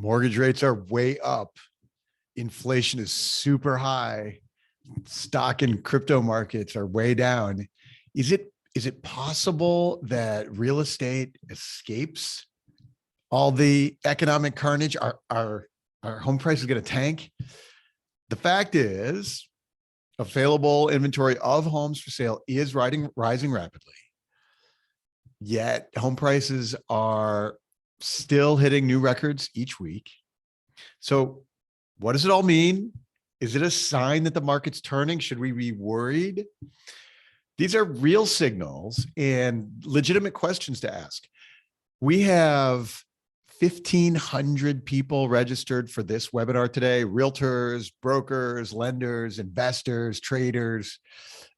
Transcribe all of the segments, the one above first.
Mortgage rates are way up. Inflation is super high. Stock and crypto markets are way down. Is it possible that real estate escapes all the economic carnage? Are home prices going to tank? The fact is, available inventory of homes for sale is rising rapidly. Yet home prices are still hitting new records each week. So what does it all mean? Is it a sign that the market's turning? Should we be worried? These are real signals and legitimate questions to ask. We have 1,500 people registered for this webinar today: realtors, brokers, lenders, investors, traders.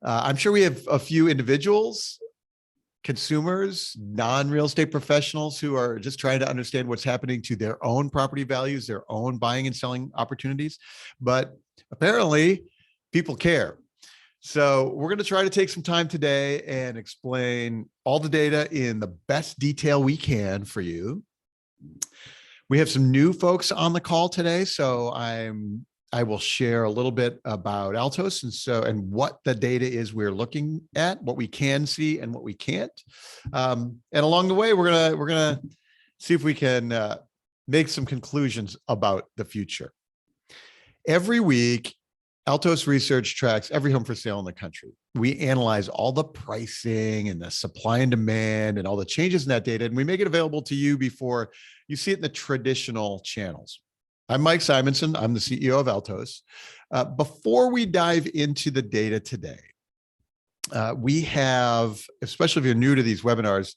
I'm sure we have a few individuals, consumers, non-real estate professionals who are just trying to understand what's happening to their own property values, their own buying and selling opportunities. But apparently people care. So we're going to try to take some time today and explain all the data in the best detail we can for you. We have some new folks on the call today, so I will share a little bit about Altos and what the data is we're looking at, what we can see and what we can't. And along the way, we're gonna see if we can make some conclusions about the future. Every week, Altos Research tracks every home for sale in the country. We analyze all the pricing and the supply and demand and all the changes in that data, and we make it available to you before you see it in the traditional channels. I'm Mike Simonsen. I'm the CEO of Altos. Before we dive into the data today, we have, especially if you're new to these webinars,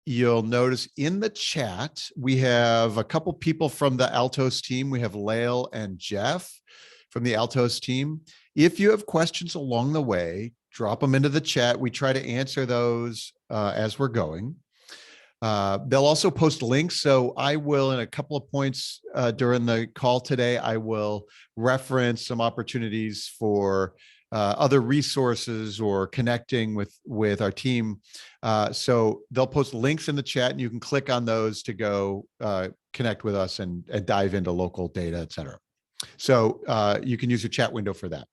you'll notice in the chat, we have a couple people from the Altos team. We have Lael and Jeff from the Altos team. If you have questions along the way, drop them into the chat. We try to answer those as we're going. They'll also post links. So I will, in a couple of points during the call today, I will reference some opportunities for other resources or connecting with our team. So they'll post links in the chat and you can click on those to go connect with us and dive into local data, et cetera. So you can use your chat window for that.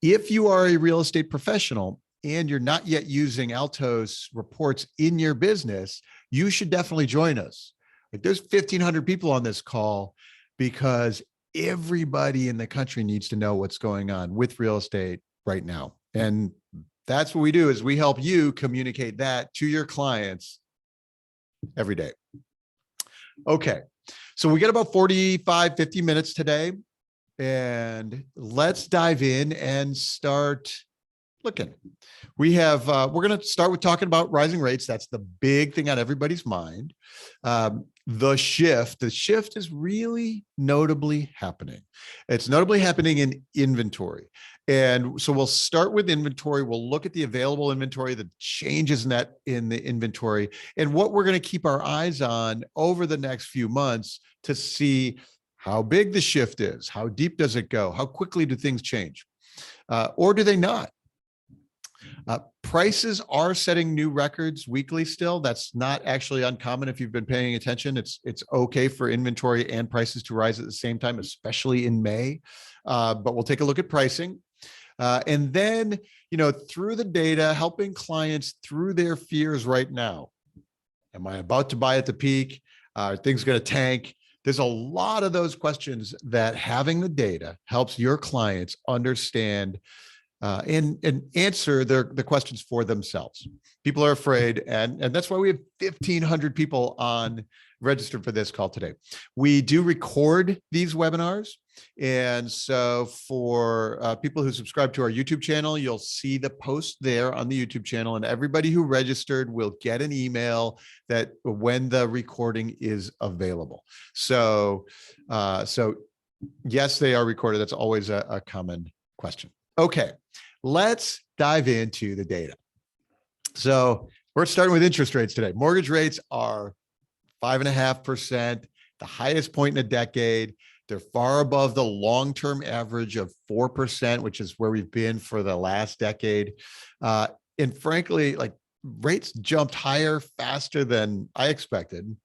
If you are a real estate professional and you're not yet using Altos reports in your business, you should definitely join us. Like, there's 1,500 people on this call because everybody in the country needs to know what's going on with real estate right now. And that's what we do, is we help you communicate that to your clients every day. Okay, so we got about 45, 50 minutes today, and let's dive in and start looking. We have, we're going to start with talking about rising rates. That's the big thing on everybody's mind. The shift is really notably happening. It's notably happening in inventory. And so we'll start with inventory. We'll look at the available inventory, the changes in the inventory, and what we're going to keep our eyes on over the next few months to see how big the shift is, how deep does it go, how quickly do things change, or do they not? Prices are setting new records weekly still. That's not actually uncommon if you've been paying attention. It's okay for inventory and prices to rise at the same time, especially in May. But we'll take a look at pricing. And then, through the data, helping clients through their fears right now. Am I about to buy at the peak? Are things going to tank? There's a lot of those questions that having the data helps your clients understand and answer the questions for themselves. People are afraid, and that's why we have 1,500 people registered for this call today. We do record these webinars, and so for people who subscribe to our YouTube channel, you'll see the post there on the YouTube channel, and everybody who registered will get an email that when the recording is available. So yes, they are recorded. That's always a common question. Okay, let's dive into the data. So we're starting with interest rates today. Mortgage rates are 5.5%, the highest point in a decade. They're far above the long-term average of 4%, which is where we've been for the last decade. And frankly, rates jumped higher faster than I expected.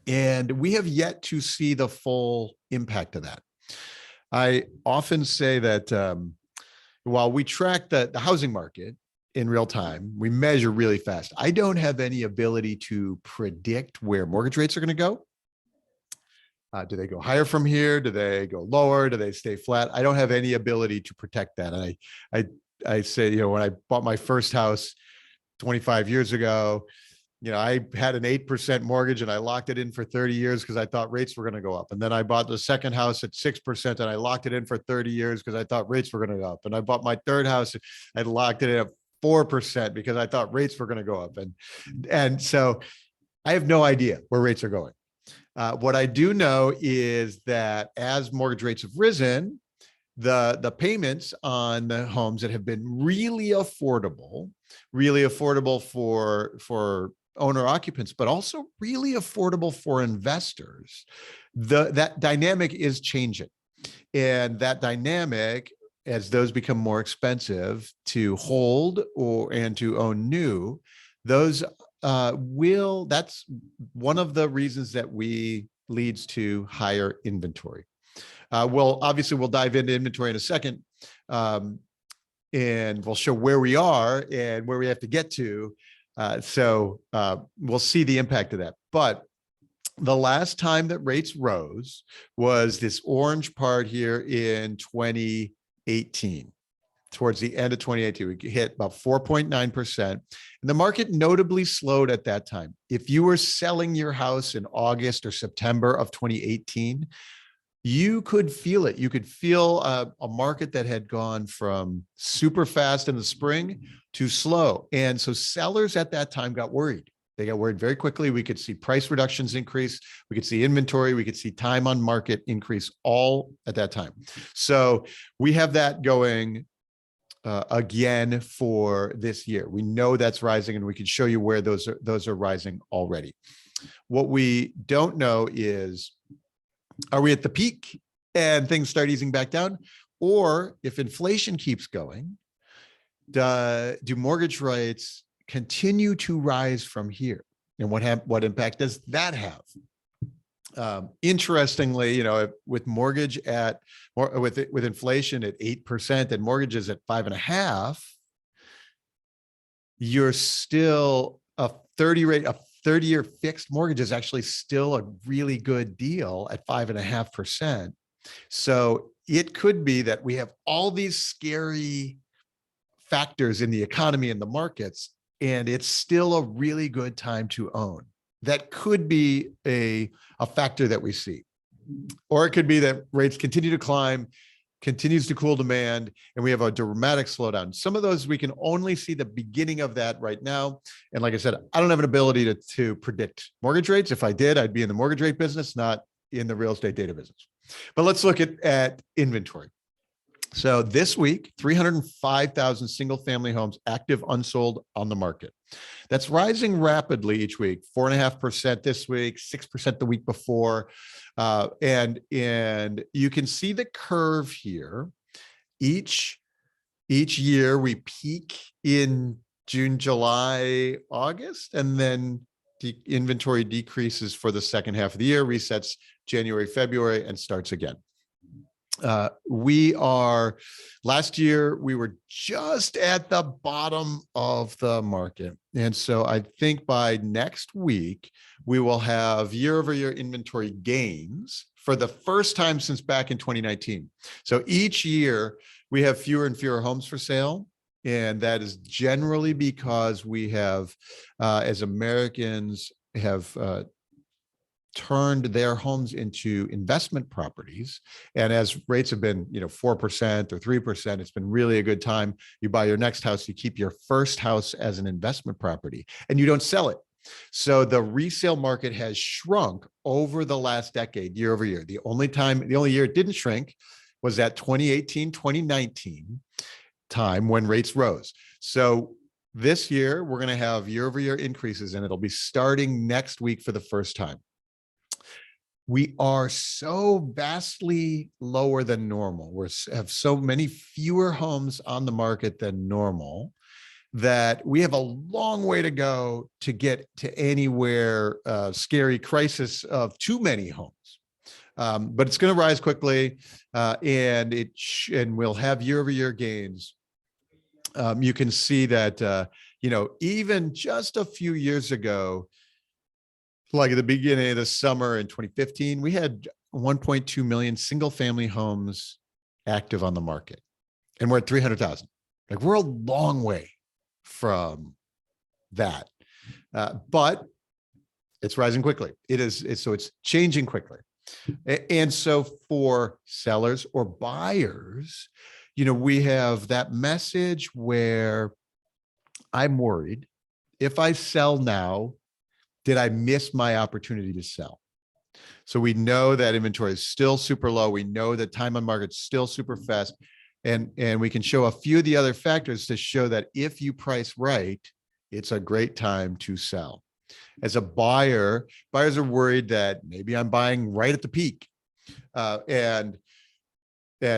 And we have yet to see the full impact of that. I often say that while we track the housing market in real time, we measure really fast. I don't have any ability to predict where mortgage rates are going to go. Do they go higher from here? Do they go lower? Do they stay flat? I don't have any ability to protect that. And I say, when I bought my first house 25 years ago, I had an 8% mortgage and I locked it in for 30 years because I thought rates were going to go up. And then I bought the second house at 6% and I locked it in for 30 years because I thought rates were going to go up. And I bought my third house, I locked it in at 4% because I thought rates were going to go up. And so I have no idea where rates are going. What I do know is that as mortgage rates have risen, the payments on the homes that have been really affordable for owner occupants, but also really affordable for investors, that dynamic is changing. And that dynamic, as those become more expensive to hold and to own new, those that's one of the reasons that leads to higher inventory. Obviously we'll dive into inventory in a second, and we'll show where we are and where we have to get to. So we'll see the impact of that. But the last time that rates rose was this orange part here in 2018. Towards the end of 2018, we hit about 4.9%. And the market notably slowed at that time. If you were selling your house in August or September of 2018, you could feel it. You could feel a market that had gone from super fast in the spring to slow. And so sellers at that time got worried. They got worried very quickly. We could see price reductions increase. We could see inventory. We could see time on market increase all at that time. So we have that going again for this year. We know that's rising, and we can show you where those are rising already. What we don't know is, are we at the peak and things start easing back down? Or if inflation keeps going, do mortgage rates continue to rise from here? And what impact does that have? Interestingly, with mortgage with inflation at 8% and mortgages at 5.5%, you're still a 30-year fixed mortgage is actually still a really good deal at 5.5%. So it could be that we have all these scary factors in the economy and the markets, and it's still a really good time to own. That could be a factor that we see. Or it could be that rates continue to climb, continues to cool demand, and we have a dramatic slowdown. Some of those, we can only see the beginning of that right now. And like I said, I don't have an ability to predict mortgage rates. If I did, I'd be in the mortgage rate business, not in the real estate data business. But let's look at inventory. So this week, 305,000 single family homes active unsold on the market. That's rising rapidly each week, 4.5% this week, 6% the week before. And you can see the curve here. Each year we peak in June, July, August, and then the inventory decreases for the second half of the year, resets January, February, and starts again. Last year, we were just at the bottom of the market. And so I think by next week, we will have year-over-year inventory gains for the first time since back in 2019. So each year we have fewer and fewer homes for sale. And that is generally because we have, as Americans have turned their homes into investment properties. And as rates have been, 4% or 3%, it's been really a good time. You buy your next house, you keep your first house as an investment property, and you don't sell it. So the resale market has shrunk over the last decade, year over year. The only year it didn't shrink was that 2018, 2019 time when rates rose. So this year, we're going to have year over year increases, and it'll be starting next week for the first time. We are so vastly lower than normal. We have so many fewer homes on the market than normal that we have a long way to go to get to anywhere scary crisis of too many homes. But it's going to rise quickly, and we'll have year-over-year gains. You can see that even just a few years ago, like at the beginning of the summer in 2015, we had 1.2 million single-family homes active on the market, and we're at 300,000. Like, we're a long way from that, but it's rising quickly. So it's changing quickly. And so for sellers or buyers, we have that message where I'm worried, if I sell now, did I miss my opportunity to sell? So we know that inventory is still super low. We know that time on market is still super fast. And we can show a few of the other factors to show that if you price right, it's a great time to sell. As a buyer, buyers are worried that maybe I'm buying right at the peak. And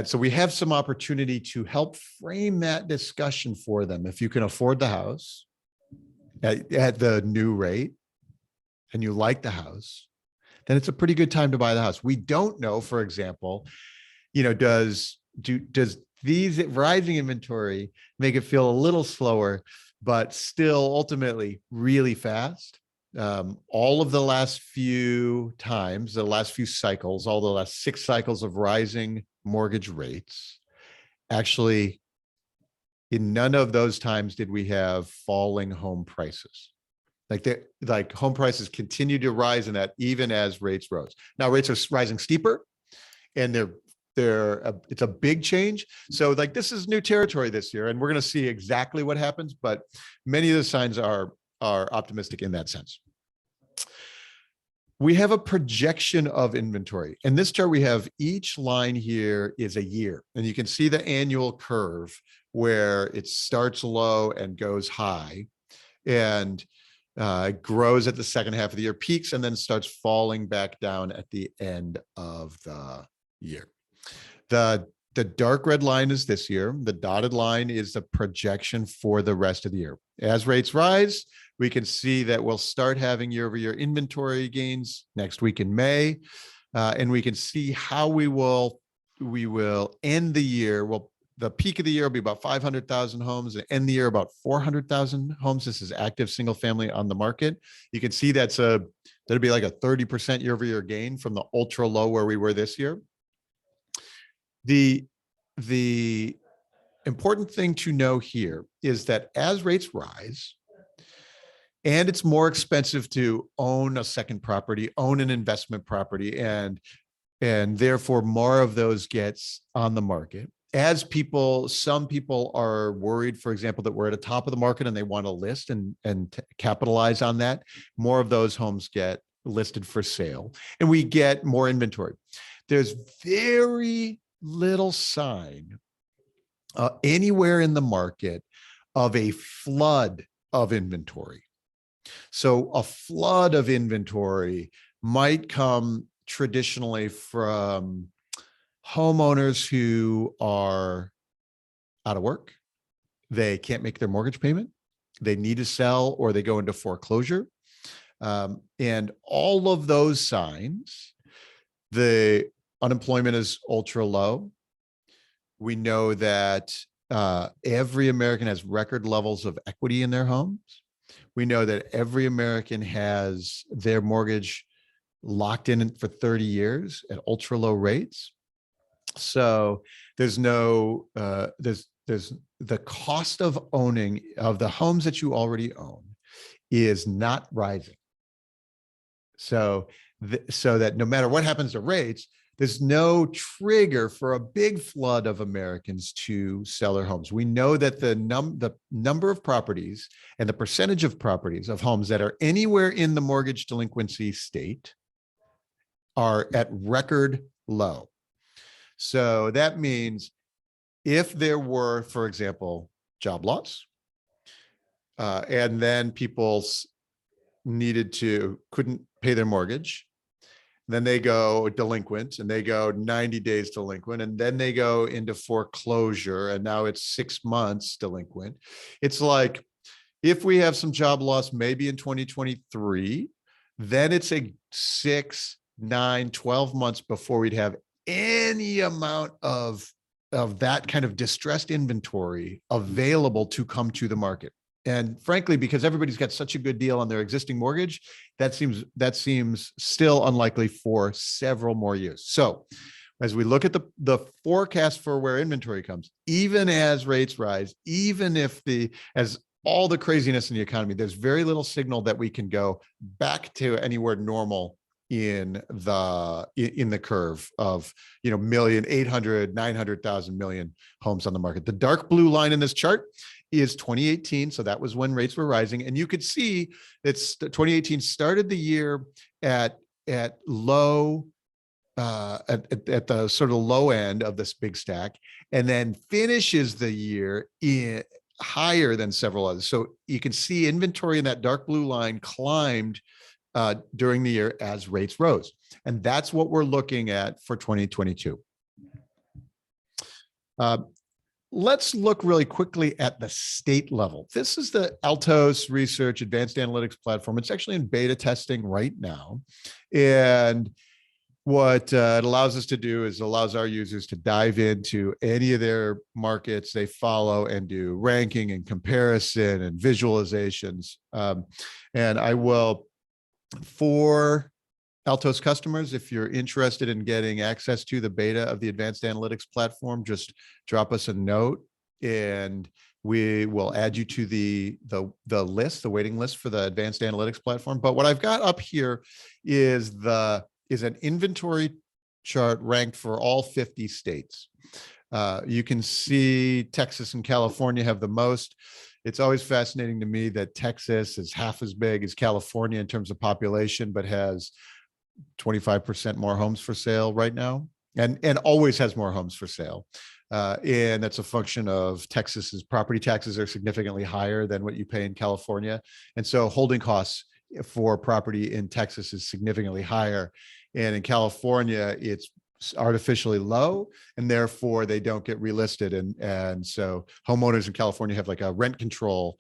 so we have some opportunity to help frame that discussion for them. If you can afford the house at the new rate and you like the house, then it's a pretty good time to buy the house. We don't know, for example, does these rising inventory make it feel a little slower, but still ultimately really fast? All of the last few times, the last few cycles, all the last 6 cycles of rising mortgage rates, actually, in none of those times did we have falling home prices. Like home prices continue to rise in that, even as rates rose. Now rates are rising steeper, and it's a big change. So like, this is new territory this year, and we're going to see exactly what happens. But many of the signs are optimistic in that sense. We have a projection of inventory. In this chart, we have each line here is a year, and you can see the annual curve where it starts low and goes high, and it grows at the second half of the year, peaks, and then starts falling back down at the end of the year. The dark red line is this year. The dotted line is the projection for the rest of the year. As rates rise, we can see that we'll start having year-over-year inventory gains next week in May, and we can see how we will end the year. Well, the peak of the year will be about 500,000 homes, and end the year about 400,000 homes. This is active single family on the market. You can see that'll be like a 30% year-over-year gain from the ultra low where we were this year. The important thing to know here is that as rates rise, and it's more expensive to own a second property, own an investment property, and therefore more of those gets on the market. As some people are worried, for example, that we're at the top of the market and they want to list and capitalize on that, more of those homes get listed for sale, and we get more inventory. There's very little sign anywhere in the market of a flood of inventory. So a flood of inventory might come traditionally from homeowners who are out of work. They can't make their mortgage payment. They need to sell, or they go into foreclosure. And all of those signs, the unemployment is ultra low. We know that every American has record levels of equity in their homes. We know that every American has their mortgage locked in for 30 years at ultra low rates. So there's the cost of owning of the homes that you already own is not rising. So that no matter what happens to rates, there's no trigger for a big flood of Americans to sell their homes. We know that the number of properties and the percentage of properties of homes that are anywhere in the mortgage delinquency state are at record low. So that means if there were, for example, job loss, and then people couldn't pay their mortgage, then they go delinquent, and they go 90 days delinquent, and then they go into foreclosure, and now it's 6 months delinquent. It's like, if we have some job loss, maybe in 2023, then it's a 6, 9, 12 months before we'd have any amount of that kind of distressed inventory available to come to the market. And frankly, because everybody's got such a good deal on their existing mortgage, that seems still unlikely for several more years. So as we look at the forecast for where inventory comes, even as rates rise, even if as all the craziness in the economy, there's very little signal that we can go back to anywhere normal in the curve of, million, 800, 900,000 million homes on the market. The dark blue line in this chart is 2018. So that was when rates were rising. And you could see that 2018 started the year at low, at the sort of low end of this big stack, and then finishes the year in higher than several others. So you can see inventory in that dark blue line climbed during the year as rates rose. And that's what we're looking at for 2022. Let's look really quickly at the state level. This is the Altos Research Advanced Analytics platform. It's actually in beta testing right now. And what it allows us to do is allows our users to dive into any of their markets they follow and do ranking and comparison and visualizations. And I will, for Altos customers, if you're interested in getting access to the beta of the advanced analytics platform, just drop us a note and we will add you to the list, the waiting list for the advanced analytics platform. But what I've got up here is an inventory chart ranked for all 50 states. You can see Texas and California have the most. It's always fascinating to me that Texas is half as big as California in terms of population, but has 25% more homes for sale right now, and always has more homes for sale. And that's a function of Texas's property taxes are significantly higher than what you pay in California. And so holding costs for property in Texas is significantly higher. And in California, it's artificially low, and therefore they don't get relisted. And so homeowners in California have like a rent control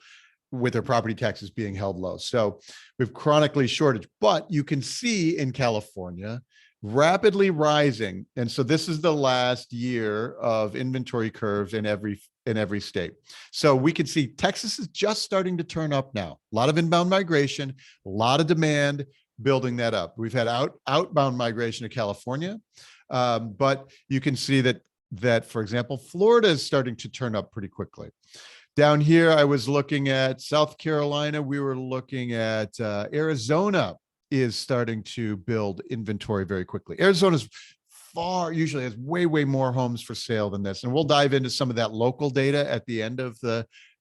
with their property taxes being held low. So we've chronically shortage, but you can see in California rapidly rising. And so this is the last year of inventory curves in every state. So we can see Texas is just starting to turn up now. A lot of inbound migration, a lot of demand building that up. We've had outbound migration to California, but you can see that, for example, Florida is starting to turn up pretty quickly. Down here, I was looking at South Carolina. We were looking at Arizona is starting to build inventory very quickly. Arizona's usually has way more homes for sale than this. And we'll dive into some of that local data at the end of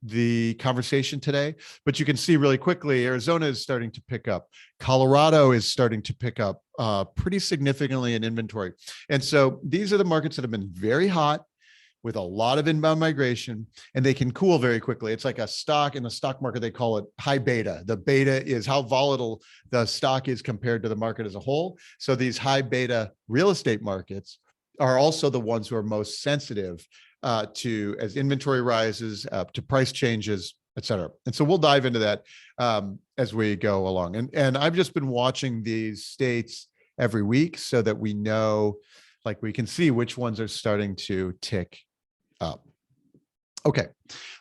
the conversation today. But you can see really quickly, Arizona is starting to pick up. Colorado is starting to pick up pretty significantly in inventory. And so these are the markets that have been very hot with a lot of inbound migration, and they can cool very quickly. It's like a stock. In the stock market, they call it high beta. The beta is how volatile the stock is compared to the market as a whole. So these high beta real estate markets are also the ones who are most sensitive to as inventory rises, to price changes, et cetera. And so we'll dive into that as we go along. And I've just been watching these states every week so that we know, like we can see which ones are starting to tick up. Okay,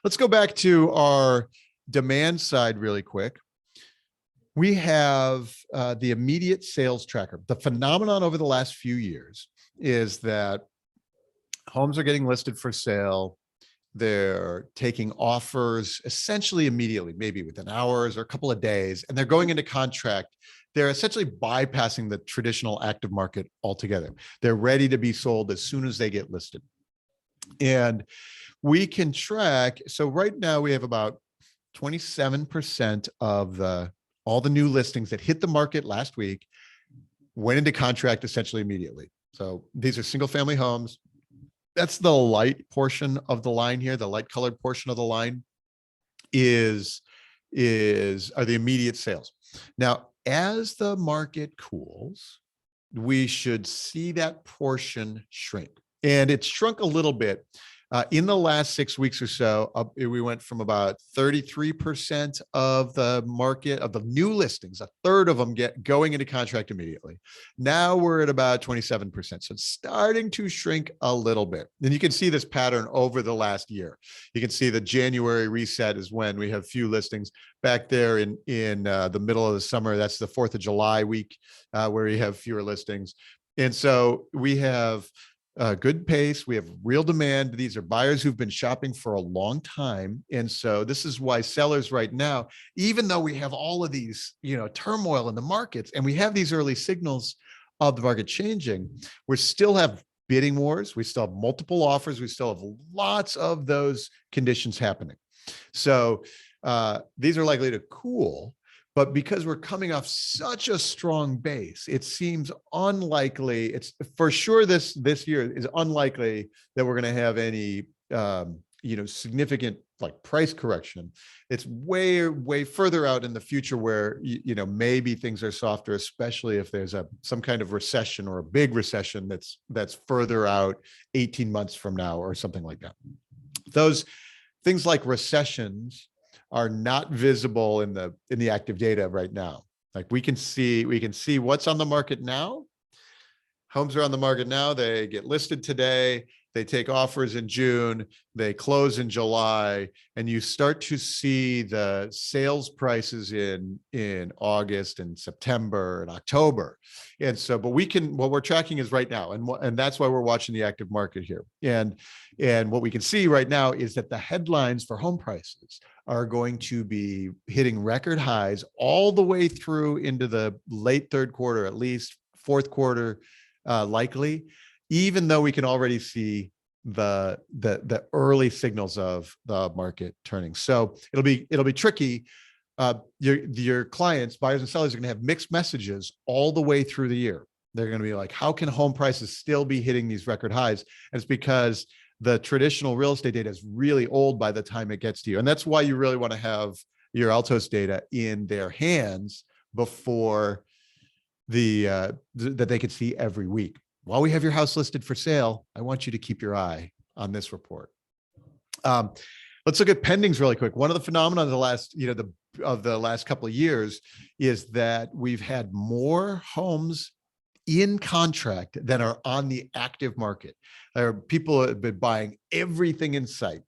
let's go back to our demand side really quick. We have the immediate sales tracker. The phenomenon over the last few years is that homes are getting listed for sale. They're taking offers essentially immediately, maybe within hours or a couple of days, and they're going into contract. They're essentially bypassing the traditional active market altogether. They're ready to be sold as soon as they get listed. And we can track, so right now we have about 27% of all the new listings that hit the market last week went into contract essentially immediately. So these are single family homes. That's the light portion of the line here. The light colored portion of the line are the immediate sales. Now, as the market cools, we should see that portion shrink. And it's shrunk a little bit. In the last 6 weeks or so, we went from about 33% of the market of the new listings, a third of them going into contract immediately. Now we're at about 27%. So it's starting to shrink a little bit. And you can see this pattern over the last year. You can see the January reset is when we have few listings. Back there in the middle of the summer, that's the 4th of July week, where we have fewer listings. And so we have good pace. We have real demand. These are buyers who've been shopping for a long time. And so this is why sellers right now, even though we have all of these, turmoil in the markets, and we have these early signals of the market changing, we still have bidding wars. We still have multiple offers. We still have lots of those conditions happening. So these are likely to cool. But because we're coming off such a strong base, it seems unlikely. It's for sure this year is unlikely that we're going to have any significant like price correction. It's way further out in the future where maybe things are softer, especially if there's some kind of recession or a big recession that's further out 18 months from now or something like that. Those things like recessions are not visible in the active data right now. Like we can see what's on the market now. Homes are on the market now. They get listed today. They take offers in June. They close in July, and you start to see the sales prices in August and September and October. And so, but what we're tracking is right now, and that's why we're watching the active market here. And what we can see right now is that the headlines for home prices are going to be hitting record highs all the way through into the late third quarter, at least fourth quarter, likely, even though we can already see the early signals of the market turning. So it'll be tricky. Your clients, buyers and sellers, are going to have mixed messages all the way through the year. They're going to be like, how can home prices still be hitting these record highs? And it's because the traditional real estate data is really old by the time it gets to you. And that's why you really want to have your Altos data in their hands before that they could see every week. While we have your house listed for sale, I want you to keep your eye on this report. Let's look at pendings really quick. One of the phenomena of the last couple of years is that we've had more homes in contract than are on the active market. People have been buying everything in sight.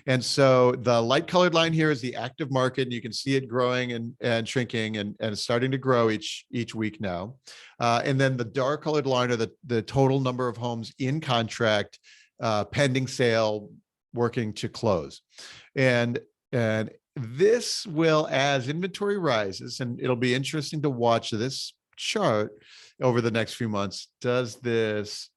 And so the light colored line here is the active market, and you can see it growing and shrinking and starting to grow each week now. And then the dark colored line are the total number of homes in contract, pending sale, working to close. And this will, as inventory rises, and it'll be interesting to watch this chart over the next few months, does this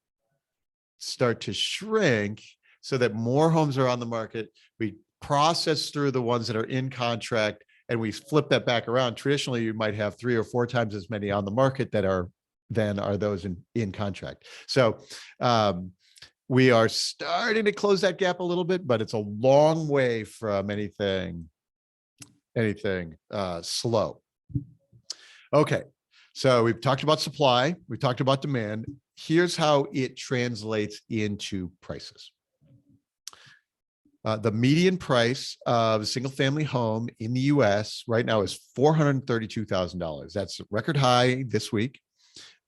start to shrink so that more homes are on the market? We process through the ones that are in contract, and we flip that back around. Traditionally, you might have 3 or 4 times as many on the market that are those in contract. So we are starting to close that gap a little bit, but it's a long way from anything slow. Okay. So we've talked about supply, we've talked about demand. Here's how it translates into prices. The median price of a single family home in the US right now is $432,000. That's a record high this week.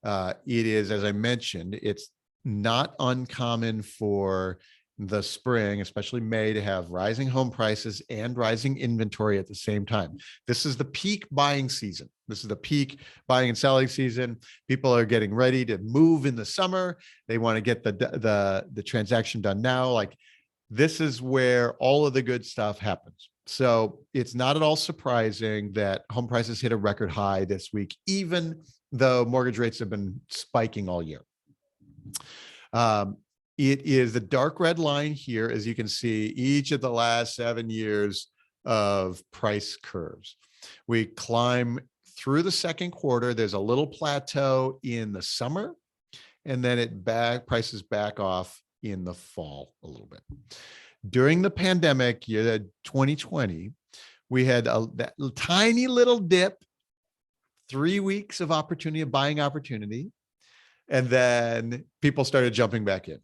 It is, as I mentioned, it's not uncommon for the spring, especially May, to have rising home prices and rising inventory at the same time. This is the peak buying season. This is the peak buying and selling season. People are getting ready to move in the summer. They want to get the transaction done now. Like, this is where all of the good stuff happens. So it's not at all surprising that home prices hit a record high this week, even though mortgage rates have been spiking all year. It is the dark red line here, as you can see, each of the last 7 years of price curves. We climb through the second quarter. There's a little plateau in the summer, and then prices back off in the fall a little bit. During the pandemic year, 2020, we had that tiny little dip, 3 weeks of buying opportunity. And then people started jumping back in.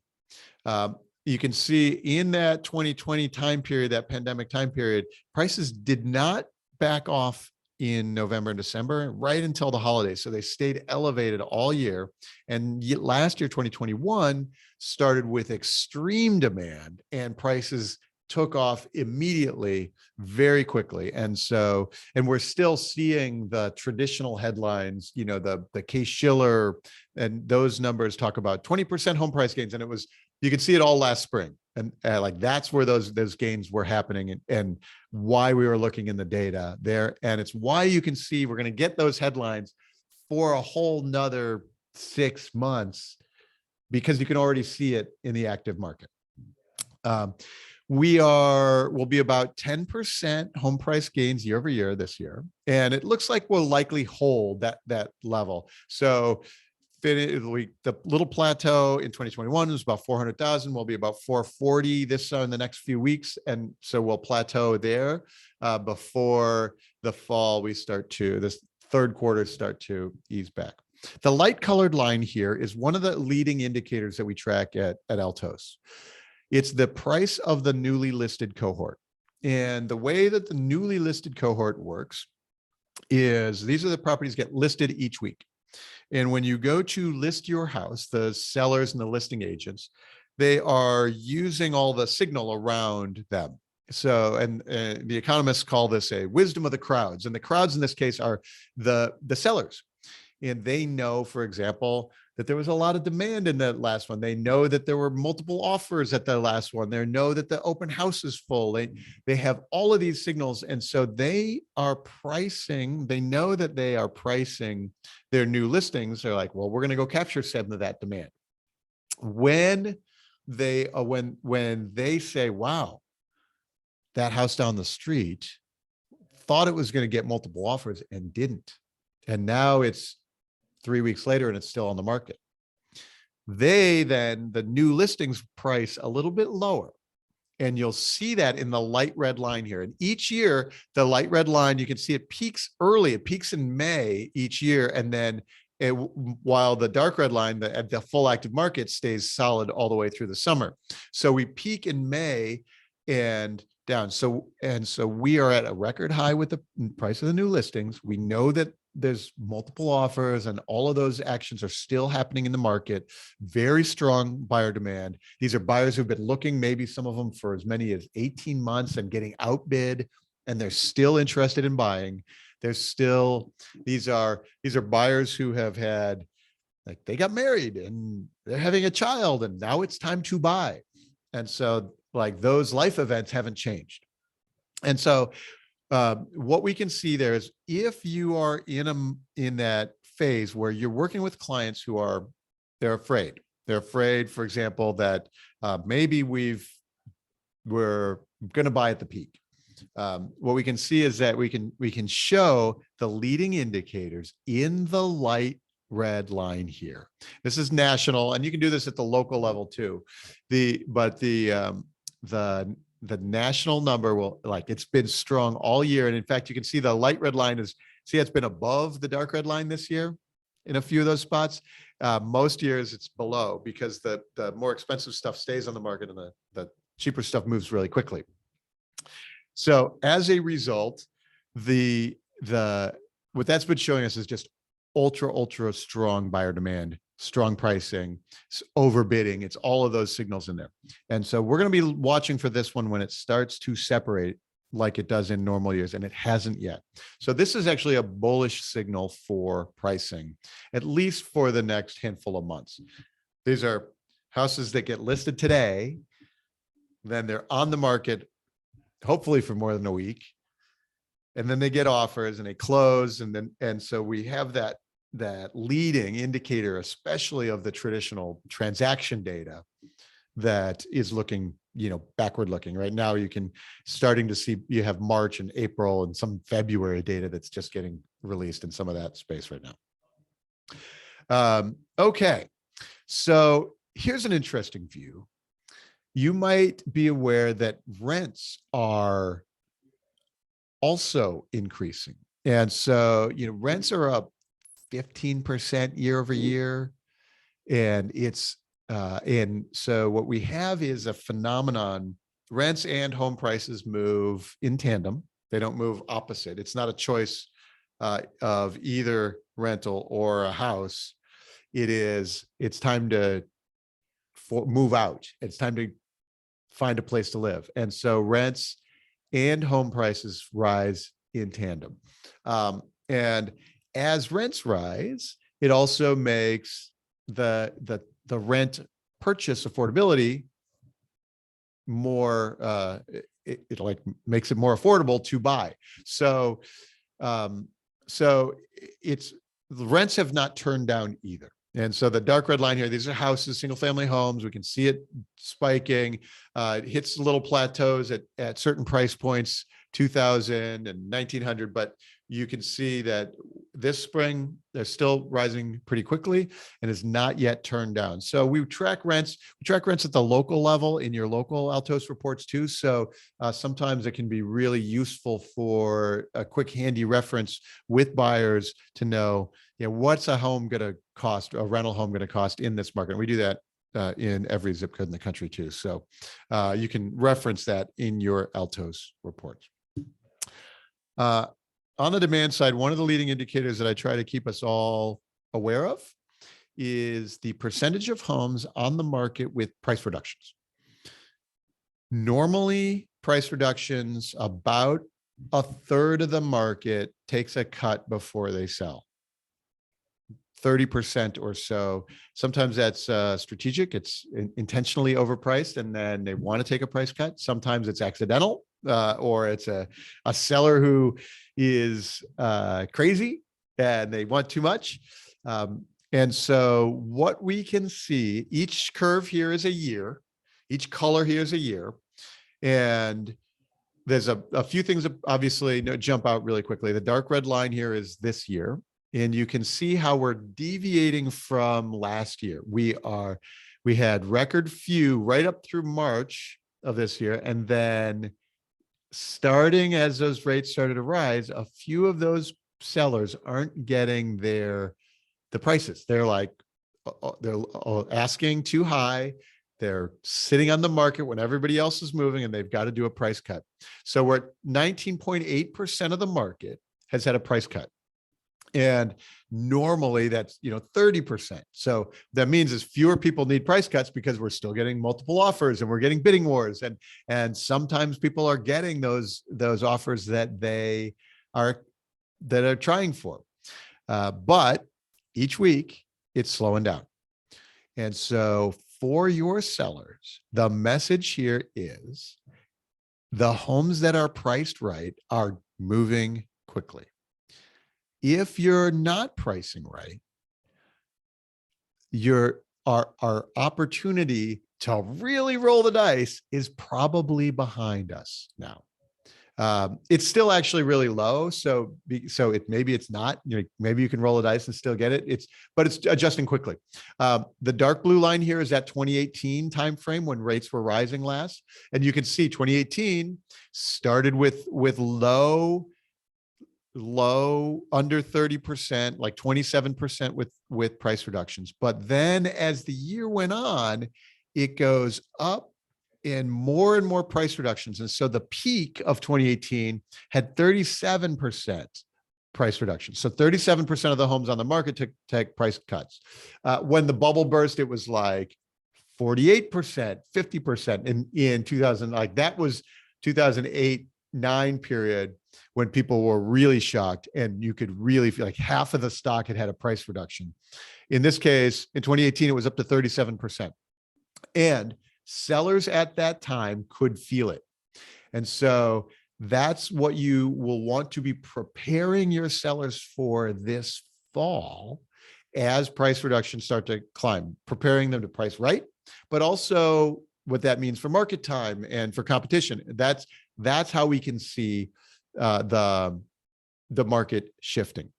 You can see in that 2020 time period, that pandemic time period, prices did not back off in November and December, right until the holidays. So they stayed elevated all year. And last year, 2021, started with extreme demand and prices took off immediately, very quickly. And we're still seeing the traditional headlines, the Case-Shiller, and those numbers talk about 20% home price gains. And you could see it all last spring. And like, that's where those gains were happening, and why we were looking in the data there. And it's why you can see we're going to get those headlines for a whole nother 6 months, because you can already see it in the active market. We'll be about 10% home price gains year over year this year. And it looks like we'll likely hold that level. So the little plateau in 2021 was about 400,000. We'll be about 440 in the next few weeks. And so we'll plateau there before the fall. This third quarter start to ease back. The light colored line here is one of the leading indicators that we track at Altos. It's the price of the newly listed cohort. And the way that the newly listed cohort works is these are the properties get listed each week. And when you go to list your house, the sellers and the listing agents, they are using all the signal around them. So, and the economists call this a wisdom of the crowds. And the crowds in this case are the sellers. And they know, for example, that there was a lot of demand in that last one. They know that there were multiple offers at the last one. They know that the open house is full. They have all of these signals. And so they are pricing, they know that they are pricing their new listings. They're like, well, we're going to go capture some of that demand. When they say, wow, that house down the street, thought it was going to get multiple offers and didn't. And now it's 3 weeks later and it's still on the market. The new listings price a little bit lower. And you'll see that in the light red line here. And each year, the light red line, you can see it peaks early. It peaks in May each year. And then while the dark red line, the full active market, stays solid all the way through the summer. So we peak in May and down. So we are at a record high with the price of the new listings. We know that there's multiple offers and all of those actions are still happening in the market. Very strong buyer demand. These are buyers who've been looking, maybe some of them for as many as 18 months and getting outbid, and they're still interested in buying. These are buyers who have had, like, they got married and they're having a child and now it's time to buy. And so, like, those life events haven't changed. And so what we can see there is, if you are in that phase where you're working with clients who they're afraid, for example, that maybe we're going to buy at the peak. What we can see is that we can show the leading indicators in the light red line here. This is national, and you can do this at the local level too. The national number it's been strong all year. And in fact, you can see the light red line it's been above the dark red line this year in a few of those spots. Most years it's below, because the more expensive stuff stays on the market and the cheaper stuff moves really quickly. So as a result, what that's been showing us is just ultra strong buyer demand, strong pricing, overbidding. It's all of those signals in there. And so we're going to be watching for this one when it starts to separate like it does in normal years, and it hasn't yet. So this is actually a bullish signal for pricing, at least for the next handful of months. These are houses that get listed today, then they're on the market, hopefully for more than a week, and then they get offers and they close. And so we have that leading indicator, especially of the traditional transaction data, that is looking, backward looking. Right now, starting to see, you have March and April and some February data that's just getting released in some of that space right now. Okay, so here's an interesting view. You might be aware that rents are also increasing. And so, rents are up 15% year over year. And and so what we have is a phenomenon. Rents and home prices move in tandem. They don't move opposite. It's not a choice of either rental or a house. It's time to move out. It's time to find a place to live. And so rents and home prices rise in tandem. And as rents rise, it also makes the rent purchase affordability more, it like makes it more affordable to buy. So it's, the rents have not turned down either. And so the dark red line here, these are houses, single family homes. We can see it spiking. It hits little plateaus at certain price points, 2000 and 1900, but you can see that this spring, they're still rising pretty quickly and is not yet turned down. So we track rents. We track rents at the local level in your local Altos reports too. So sometimes it can be really useful for a quick handy reference with buyers to know, what's a home going to cost, a rental home going to cost in this market. And we do that in every zip code in the country too. So you can reference that in your Altos reports. On the demand side, one of the leading indicators that I try to keep us all aware of is the percentage of homes on the market with price reductions. Normally, price reductions, about a third of the market takes a cut before they sell. 30% or so. Sometimes that's strategic. It's intentionally overpriced and then they want to take a price cut. Sometimes it's accidental or it's a seller who is crazy and they want too much. And so what we can see, each curve here is a year, each color here is a year. And there's a few things that obviously jump out really quickly. The dark red line here is this year. And you can see how we're deviating from last year. We had record few right up through March of this year. And then starting as those rates started to rise, a few of those sellers aren't getting the prices. They're like, they're asking too high. They're sitting on the market when everybody else is moving and they've got to do a price cut. So we're at 19.8% of the market has had a price cut. And normally that's 30%. So that means is fewer people need price cuts because we're still getting multiple offers and we're getting bidding wars, and sometimes people are getting those offers that they are trying for, but each week it's slowing down. And so for your sellers, the message here is the homes that are priced right are moving quickly. If you're not pricing right, our opportunity to really roll the dice is probably behind us now. It's still actually really low, so maybe it's not. Maybe you can roll the dice and still get it. But it's adjusting quickly. The dark blue line here is that 2018 timeframe when rates were rising last, and you can see 2018 started with low under 30%, like 27% with price reductions. But then as the year went on, it goes up and more price reductions. And so the peak of 2018 had 37% price reductions. So 37% of the homes on the market took price cuts. When the bubble burst, it was like 48%, 50% in 2000. Like that was 2008-9 period when people were really shocked and you could really feel like half of the stock had a price reduction. In this case, in 2018, it was up to 37%. And sellers at that time could feel it. And so that's what you will want to be preparing your sellers for this fall as price reductions start to climb, preparing them to price right, but also what that means for market time and for competition. That's how we can see the market shifting.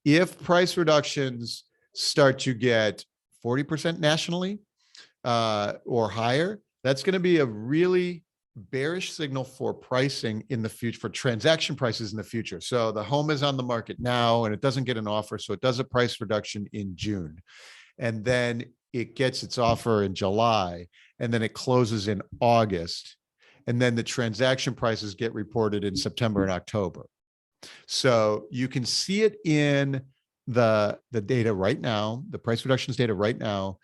If price reductions start to get 40% nationally or higher, that's going to be a really bearish signal for pricing in the future, for transaction prices in the future. So the home is on the market now and it doesn't get an offer, so it does a price reduction in June. And then it gets its offer in July, and then it closes in August. And then the transaction prices get reported in September and October. So you can see it in the data right now, the price reductions data right now.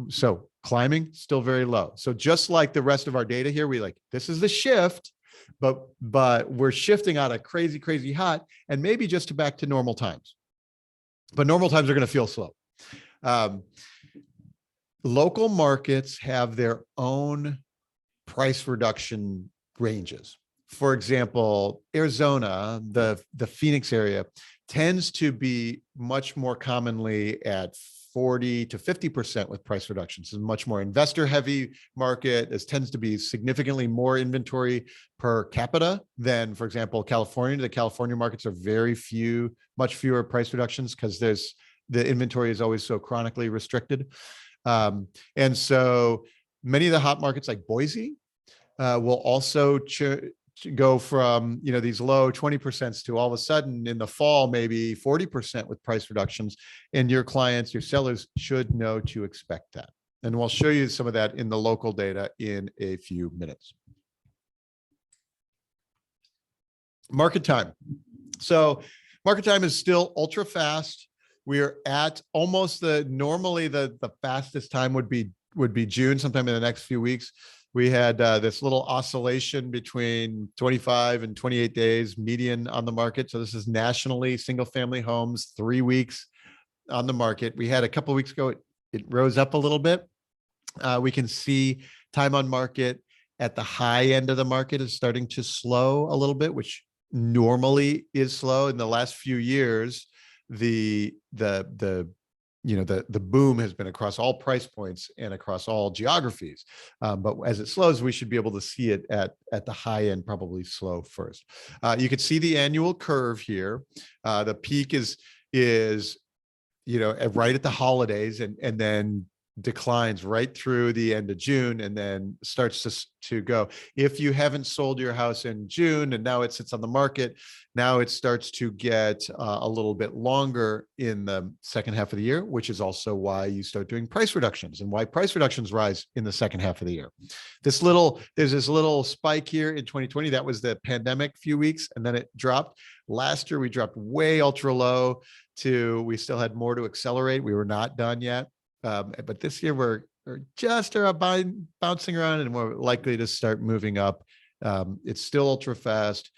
So climbing, still very low. So just like the rest of our data here, this is the shift, but we're shifting out of crazy, crazy hot and maybe just back to normal times. But normal times are going to feel slow. Local markets have their own price reduction ranges. For example, Arizona, the Phoenix area, tends to be much more commonly at 40 to 50% with price reductions. It's a much more investor heavy market. This tends to be significantly more inventory per capita than, for example, California. The California markets are much fewer price reductions because the inventory is always so chronically restricted. And so many of the hot markets like Boise will also go from these low 20% to all of a sudden in the fall maybe 40% with price reductions, and your clients, your sellers should know to expect that. And we'll show you some of that in the local data in a few minutes. Market time. So market time is still ultra fast. We are at almost normally the fastest time would be June, sometime in the next few weeks. We had this little oscillation between 25 and 28 days median on the market. So this is nationally single family homes, 3 weeks on the market. We had a couple of weeks ago, it rose up a little bit. We can see time on market at the high end of the market is starting to slow a little bit, which normally is slow. In the last few years, the boom has been across all price points and across all geographies. But as it slows, we should be able to see it at the high end, probably slow first. You can see the annual curve here. The peak is right at the holidays and then declines right through the end of June and then starts to go. If you haven't sold your house in June and now it sits on the market, now it starts to get a little bit longer in the second half of the year, which is also why you start doing price reductions and why price reductions rise in the second half of the year. There's this little spike here in 2020. That was the pandemic few weeks, and then it dropped. Last year, we dropped way ultra low we still had more to accelerate. We were not done yet. But this year we're just bouncing around and we're likely to start moving up. It's still ultra fast.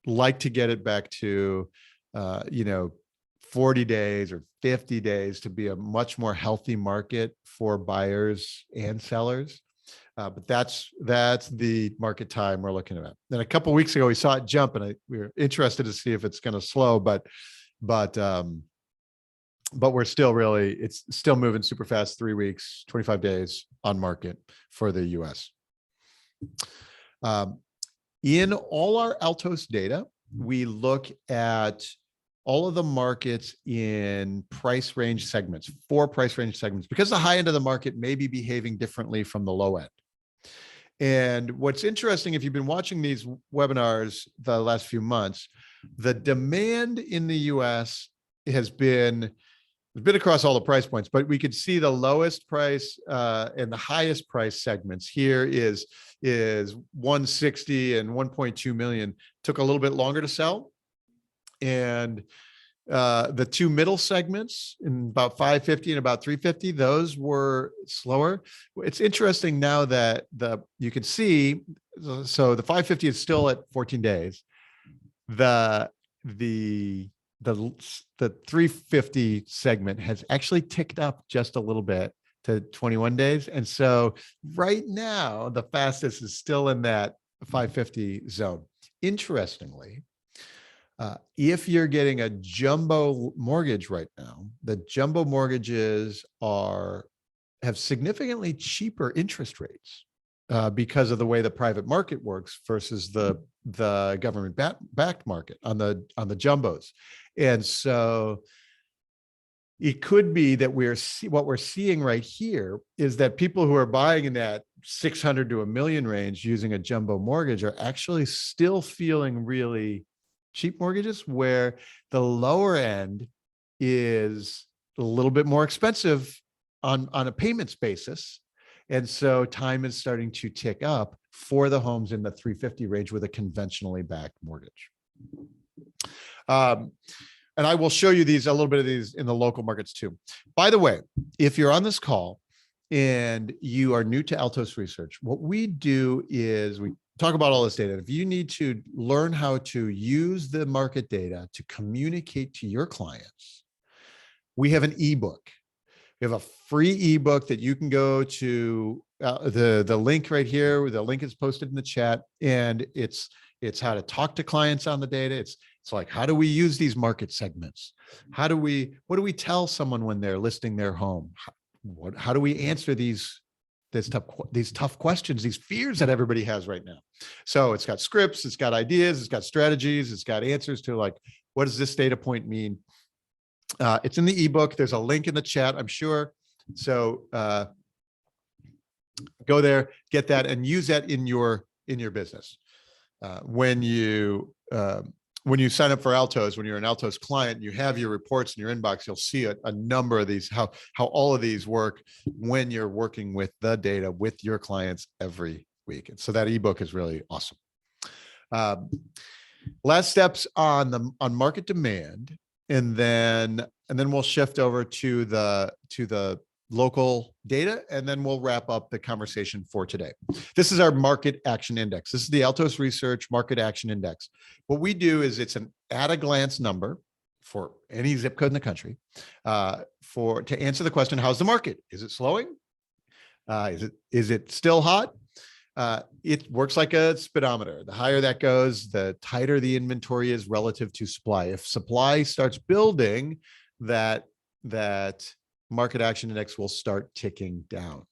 Like to get it back to, 40 days or 50 days to be a much more healthy market for buyers and sellers. But that's the market time we're looking at. Then a couple of weeks ago, we saw it jump and we were interested to see if it's going to slow, but we're still it's still moving super fast, 3 weeks, 25 days on market for the US. In all our Altos data, we look at all of the markets in price range segments, 4 price range segments, because the high end of the market may be behaving differently from the low end. And what's interesting, if you've been watching these webinars the last few months, the demand in the US has been across all the price points, but we could see the lowest price and the highest price segments here is 160 and 1.2 million. Took a little bit longer to sell. And the 2 middle segments in about 550 and about 350, those were slower. It's interesting now that you can see, so the 550 is still at 14 days. The 350 segment has actually ticked up just a little bit to 21 days. And so right now, the fastest is still in that 550 zone. Interestingly, if you're getting a jumbo mortgage right now, the jumbo mortgages have significantly cheaper interest rates because of the way the private market works versus the government backed market on the jumbos. And so it could be that what we're seeing right here is that people who are buying in that 600 to $1 million range using a jumbo mortgage are actually still feeling really cheap mortgages, where the lower end is a little bit more expensive on a payments basis. And so time is starting to tick up for the homes in the 350 range with a conventionally backed mortgage. And I will show you a little bit of these in the local markets too. By the way, if you're on this call and you are new to Altos Research, what we do is we talk about all this data. If you need to learn how to use the market data to communicate to your clients, we have an ebook. We have a free ebook that you can go to the link right here. The link is posted in the chat, and it's how to talk to clients on the data. It's like, how do we use these market segments? What do we tell someone when they're listing their home? How do we answer these tough questions, these fears that everybody has right now? So it's got scripts, it's got ideas, it's got strategies, it's got answers to like, what does this data point mean? It's in the ebook. There's a link in the chat, I'm sure. So go there, get that, and use that in your business. When you sign up for Altos, when you're an Altos client, you have your reports in your inbox, you'll see a number of these, how all of these work when you're working with the data with your clients every week. And so that ebook is really awesome. Last steps on market demand, and then we'll shift over to the local data, and then we'll wrap up the conversation for today. This is our market action index. This is the Altos Research Market Action Index. What we do is it's an at-a-glance number for any zip code in the country to answer the question, how's the market? Is it slowing? Is it still hot? It works like a speedometer. The higher that goes, the tighter the inventory is relative to supply. If supply starts building, that market action index will start ticking down.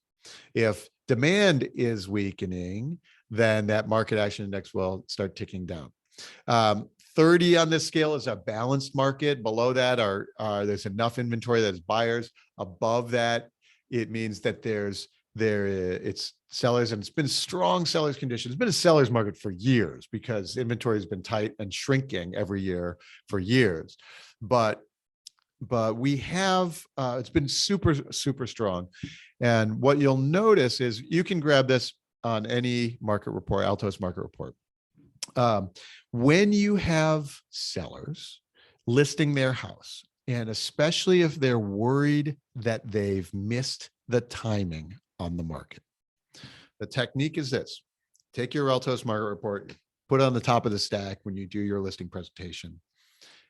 If demand is weakening, then that market action index will start ticking down. 30 on this scale is a balanced market. Below that there's enough inventory that is buyers. Above that, it means that it's sellers, and it's been strong sellers conditions. It's been a seller's market for years because inventory has been tight and shrinking every year for years. But we have, it's been super, super strong. And what you'll notice is you can grab this on any market report, Altos market report. When you have sellers listing their house, and especially if they're worried that they've missed the timing on the market, the technique is this: take your Altos market report, put it on the top of the stack when you do your listing presentation,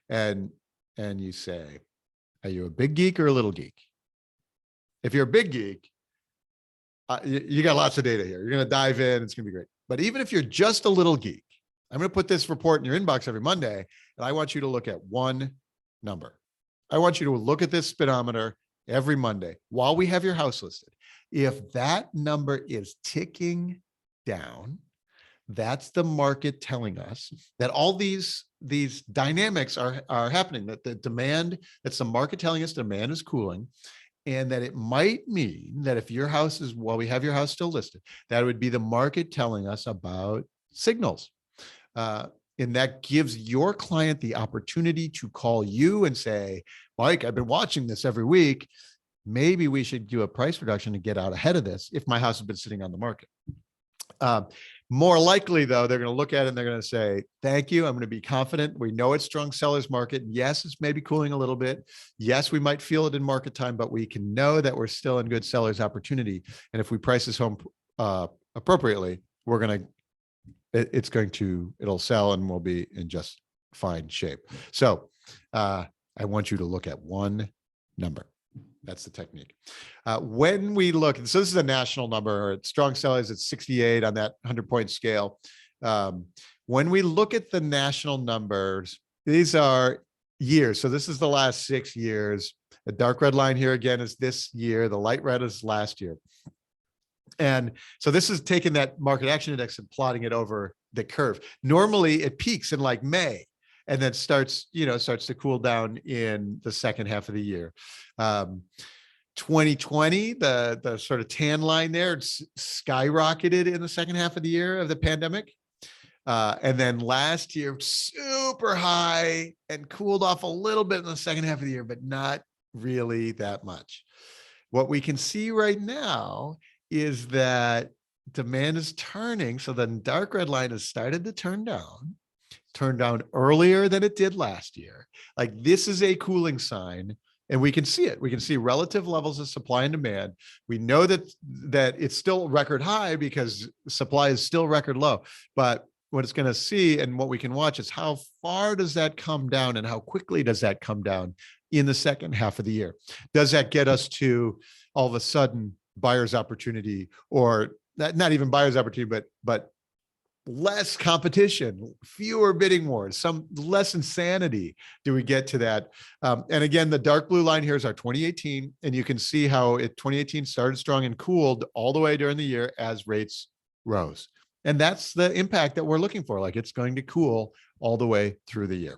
and you say, are you a big geek or a little geek? If you're a big geek, you got lots of data here. You're going to dive in. It's going to be great. But even if you're just a little geek, I'm going to put this report in your inbox every Monday, and I want you to look at one number. I want you to look at this speedometer every Monday while we have your house listed. If that number is ticking down, that's the market telling us that all these dynamics are happening, that the demand, that's the market telling us demand is cooling, and that it might mean that if your house is, while we have your house still listed, that would be the market telling us about signals. And that gives your client the opportunity to call you and say, Mike, I've been watching this every week. Maybe we should do a price reduction to get out ahead of this if my house has been sitting on the market. More likely, though, they're going to look at it and they're going to say, thank you. I'm going to be confident. We know it's strong seller's market. Yes, it's maybe cooling a little bit. Yes, we might feel it in market time, but we can know that we're still in good seller's opportunity. And if we price this home appropriately, it'll sell and we'll be in just fine shape. So I want you to look at one number. That's the technique. When we look, so this is a national number, strong sellers at 68 on that 100-point scale. When we look at the national numbers, these are years. So this is the last 6 years. The dark red line here again is this year. The light red is last year. And so this is taking that market action index and plotting it over the curve. Normally it peaks in like May, and then starts to cool down in the second half of the year. 2020, the sort of tan line there, it's skyrocketed in the second half of the year of the pandemic. And then last year, super high and cooled off a little bit in the second half of the year, but not really that much. What we can see right now is that demand is turning. So the dark red line has started to turn down earlier than it did last year. Like this is a cooling sign, and we can see it. We can see relative levels of supply and demand. We know that it's still record high because supply is still record low. But what it's going to see and what we can watch is how far does that come down and how quickly does that come down in the second half of the year? Does that get us to all of a sudden buyer's opportunity, or not even buyer's opportunity, but less competition, fewer bidding wars, some less insanity? Do we get to that? And again, the dark blue line here is our 2018, and you can see how 2018 started strong and cooled all the way during the year as rates rose. And that's the impact that we're looking for. Like it's going to cool all the way through the year.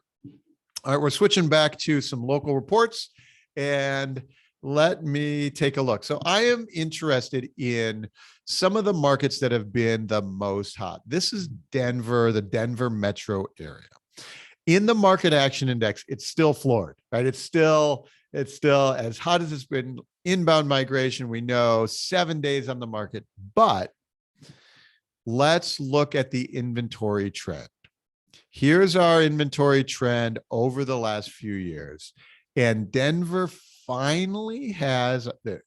All right, we're switching back to some local reports, and let me take a look. So I am interested in some of the markets that have been the most hot. This is Denver, the Denver metro area. In the market action index, it's still floored, right? It's still as hot as it's been. Inbound migration, we know 7 days on the market, but let's look at the inventory trend. Here's our inventory trend over the last few years. And Denver finally has the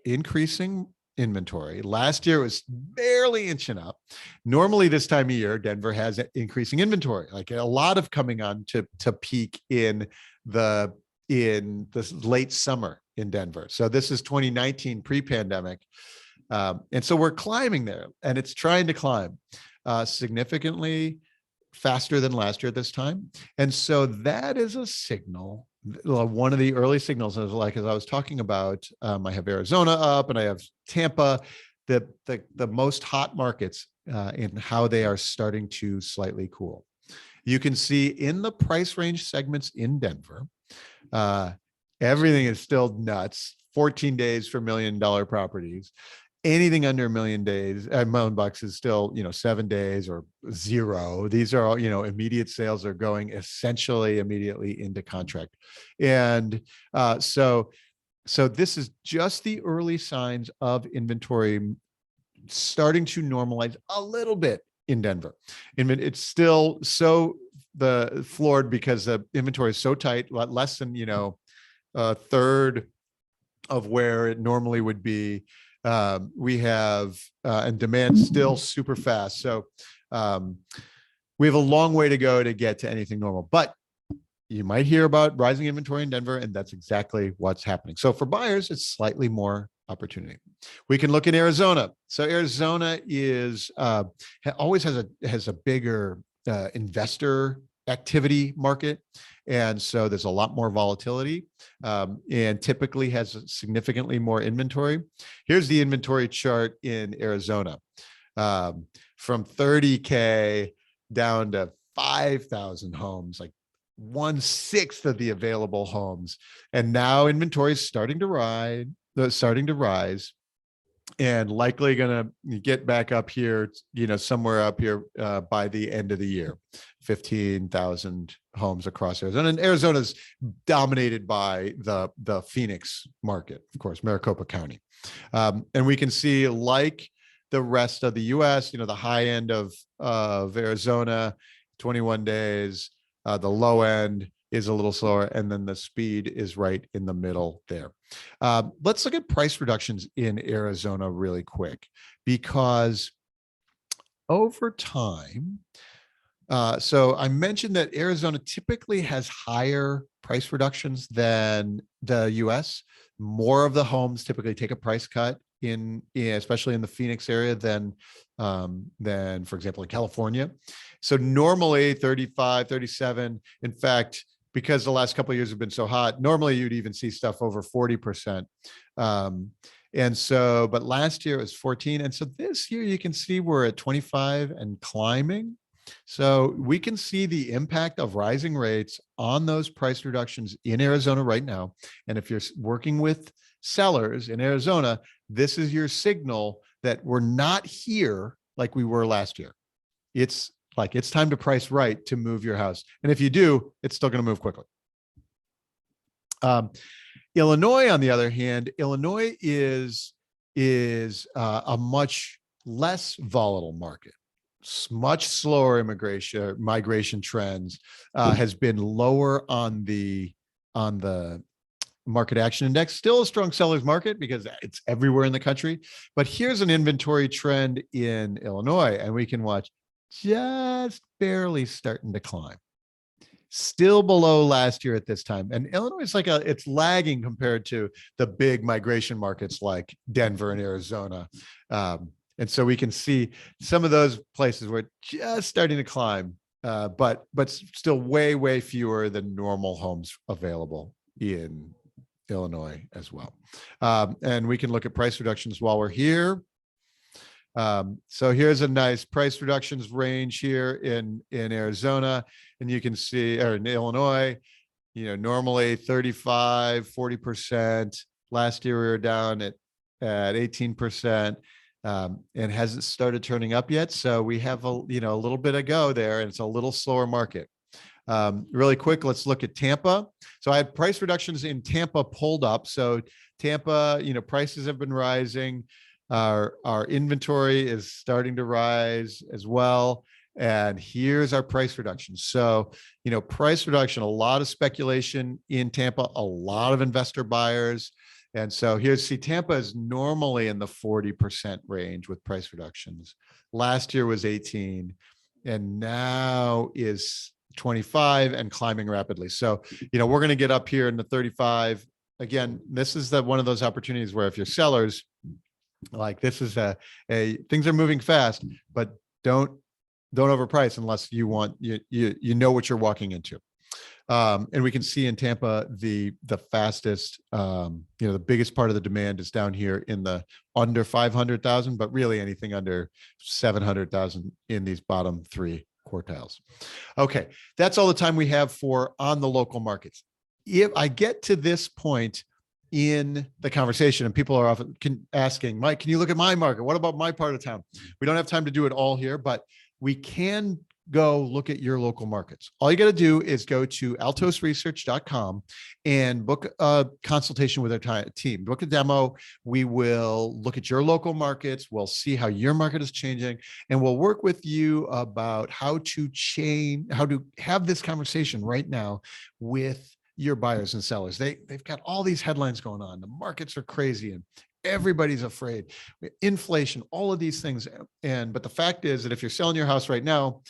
increasing inventory. Last year it was barely inching up. Normally this time of year, Denver has increasing inventory, like a lot of coming on to peak in the late summer in Denver. So this is 2019 pre-pandemic. And so we're climbing there, and it's trying to climb significantly faster than last year at this time. And so that is a signal. One of the early signals is, like, as I was talking about, I have Arizona up and I have Tampa, the most hot markets in how they are starting to slightly cool. You can see in the price range segments in Denver, everything is still nuts. 14 days for $1 million properties. Anything under $1 million bucks is still, 7 days or zero. These are all, immediate sales are going essentially immediately into contract. And so this is just the early signs of inventory starting to normalize a little bit in Denver. And it's still so floored because the inventory is so tight, less than, a third of where it normally would be. We have, and demand still super fast. So we have a long way to go to get to anything normal, but you might hear about rising inventory in Denver, and that's exactly what's happening. So for buyers, it's slightly more opportunity. We can look at Arizona. So Arizona is always has a bigger investor activity market. And so there's a lot more volatility and typically has significantly more inventory. Here's the inventory chart in Arizona from 30K down to 5,000 homes, like 1/6 of the available homes. And now inventory is starting to rise and likely going to get back up here, somewhere up here by the end of the year. 15,000 homes across Arizona. And Arizona's dominated by the Phoenix market, of course, Maricopa County. And we can see, like the rest of the US, the high end of Arizona, 21 days, the low end is a little slower, and then the speed is right in the middle there. Let's look at price reductions in Arizona really quick, because over time, so I mentioned that Arizona typically has higher price reductions than the US. More of the homes typically take a price cut especially in the Phoenix area than, for example, in California. So normally 35, 37, in fact, because the last couple of years have been so hot, normally you'd even see stuff over 40%. And so, but last year it was 14. And so this year you can see we're at 25 and climbing. So we can see the impact of rising rates on those price reductions in Arizona right now. And if you're working with sellers in Arizona, this is your signal that we're not here like we were last year. It's time to price right to move your house. And if you do, it's still going to move quickly. Um, Illinois, on the other hand, Illinois is a much less volatile market. Much slower migration trends, has been lower on the market action index. Still a strong sellers market because it's everywhere in the country. But here's an inventory trend in Illinois, and we can watch just barely starting to climb. Still below last year at this time. And Illinois is it's lagging compared to the big migration markets like Denver and Arizona. And so we can see some of those places where it's just starting to climb, but still way fewer than normal homes available in Illinois as well. And we can look at price reductions while we're here. So here's a nice price reductions range here in Arizona, and you can see, or in Illinois, normally 35, 40%. Last year we were down at 18%, and hasn't started turning up yet. So we have a little bit of go there, and it's a little slower market. Really quick, let's look at Tampa. So I had price reductions in Tampa pulled up. So Tampa, prices have been rising. Our inventory is starting to rise as well. And here's our price reduction. So, price reduction, a lot of speculation in Tampa, a lot of investor buyers. And so Tampa is normally in the 40% range with price reductions. Last year was 18, and now is 25 and climbing rapidly. So, we're going to get up here in the 35. Again, this is one of those opportunities where if you're sellers, this is things are moving fast, but don't overprice unless you want, you know what you're walking into. And we can see in Tampa, the fastest, the biggest part of the demand is down here in the under 500,000, but really anything under 700,000 in these bottom three quartiles. Okay. That's all the time we have for On the Local Markets. If I get to this point in the conversation and people are often asking, Mike, can you look at my market? What about my part of town? We don't have time to do it all here, but we can go look at your local markets. All you got to do is go to altosresearch.com and book a consultation with our team. Book a demo. We will look at your local markets. We'll see how your market is changing, and we'll work with you about how to have this conversation right now with your buyers and sellers. They've got all these headlines going on. The markets are crazy and everybody's afraid. Inflation, all of these things. But the fact is that if you're selling your house right now,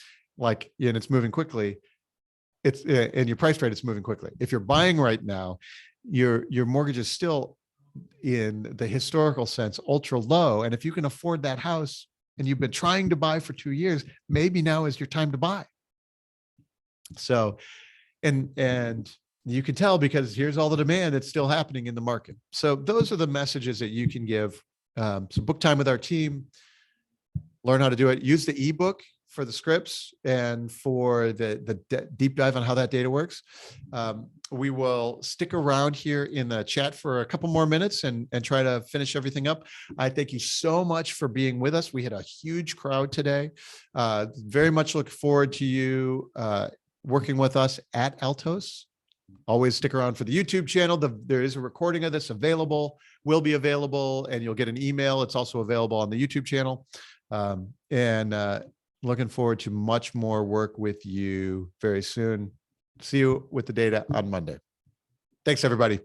and it's moving quickly, and your price rate is moving quickly. If you're buying right now, your mortgage is still, in the historical sense, ultra low. And if you can afford that house and you've been trying to buy for 2 years, maybe now is your time to buy. So, and you can tell because here's all the demand that's still happening in the market. So those are the messages that you can give. So book time with our team, learn how to do it, use the ebook for the scripts and for the deep dive on how that data works. We will stick around here in the chat for a couple more minutes and try to finish everything up. I thank you so much for being with us. We had a huge crowd today. Very much look forward to you working with us at Altos. Always stick around for the YouTube channel. There is a recording of this available, will be available, and you'll get an email. It's also available on the YouTube channel. Looking forward to much more work with you very soon. See you with the data on Monday. Thanks, everybody.